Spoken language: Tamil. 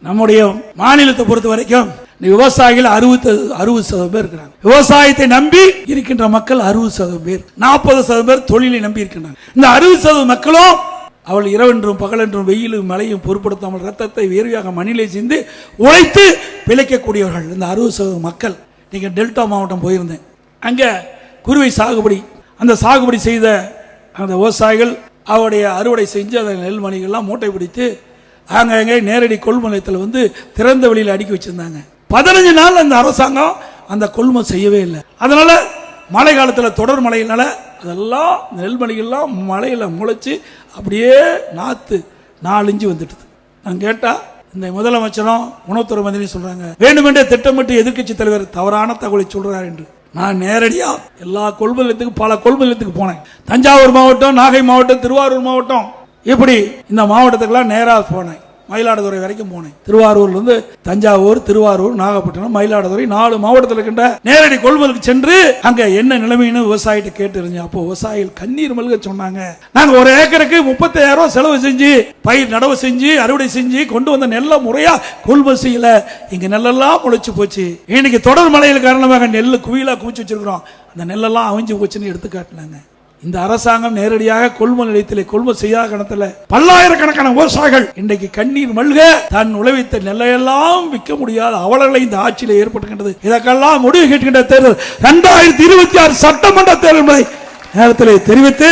நம்முடைய மாநிலத்தை பொறுத்த வரைக்கும் விவசாயிகள் 60% பேர் இருக்கிறாங்க. விவசாயத்தை நம்பி இருக்கின்ற மக்கள் 60% பேர், 40% பேர் தொழிலை நம்பி இருக்கின்றாங்க. இந்த 60% மக்களும் அவள் இரவென்றும் பகலென்றும் வெயிலும் மழையும் பொருட்படுத்தாமல் ரத்தத்தை வேர்வையாக மண்ணிலே சிந்து உழைத்து பிழைக்கக்கூடியவர்கள் இந்த 60% மக்கள். நீங்க டெல்டா மாவட்டம் போயிருந்தேன், அங்க குருவை சாகுபடி, அந்த சாகுபடி செய்த அந்த விவசாயிகள் அவருடைய அறுவடை செஞ்சு அந்த நெல்மணிகள்லாம் மூட்டை பிடித்து அங்கே நேரடி கொள்முதலத்தில் வந்து திறந்த வெளியில் அடுக்கி வச்சிருந்தாங்க. 15 நாள் அந்த அரசாங்கம் அந்த கொள்முதல் செய்யவே இல்லை. அதனால மழை காலத்தில் தொடர் மழையினால அதெல்லாம் நெல்மணிகள்லாம் மழையில முளைச்சு அப்படியே நாத்து 4 இன்ச்சு வந்துட்டு. நான் கேட்டா இந்த முதலமைச்சரும் உணவுத்துறை மந்திரியும் சொல்றாங்க வேண்டுமென்றே திட்டமிட்டு எதிர்க்கட்சி தலைவர் தவறான தகவலை சொல்றார் என்று. நான் நேரடியா எல்லா கொள்முதலத்துக்கு பல கொள்முதலத்துக்கு போனேன். தஞ்சாவூர் மாவட்டம், நாகை மாவட்டம், திருவாரூர் மாவட்டம், இப்படி இந்த மாவட்டத்துக்கெல்லாம் நேராக போனேன். மயிலாடுதுறை வரைக்கும் போனேன். திருவாரூர்ல இருந்து தஞ்சாவூர், திருவாரூர், நாகப்பட்டினம், மயிலாடுதுறை 4 மாவட்டத்தில் இருக்கின்ற நேரடி கொள்முதலுக்கு சென்று அங்க என்ன நிலைமைன்னு விவசாயிட்ட கேட்டு இருந்தேன். அப்போ விவசாயிகள் கண்ணீர் மல்க சொன்னாங்க, நாங்க 1 ஏக்கருக்கு 35,000 ரூபாய் செலவு செஞ்சு பயிர் நடவு செஞ்சு அறுவடை செஞ்சு கொண்டு வந்த நெல்லை முறையா கொள்முதல் செய்யல, இங்க நெல்லெல்லாம் முளைச்சு போச்சு. இன்னைக்கு தொடர் மழையில் காரணமாக நெல் குவியலா குவிச்சு வச்சிருக்கிறோம், அந்த நெல்லெல்லாம் அவிஞ்சு போச்சுன்னு எடுத்து காட்டினாங்க. இந்த அரசாங்கம் நேரடியாக கொள்முதல் நிலையத்தில் கொள்முதல் செய்யாத கணத்தில் பல்லாயிரக்கணக்கான விவசாயிகள் இன்றைக்கு கண்ணீர் மல்க தன் உழைத்த நெல்லையெல்லாம் விற்க முடியாத அவலங்களை இந்த ஆட்சியில் ஏற்பட்டுகின்றது. இதற்கெல்லாம் முடிவு கேட்கின்ற தேர்தல் 2026 சட்டமன்ற தேர்தல் என்பதை நேரத்தில் தெரிவித்து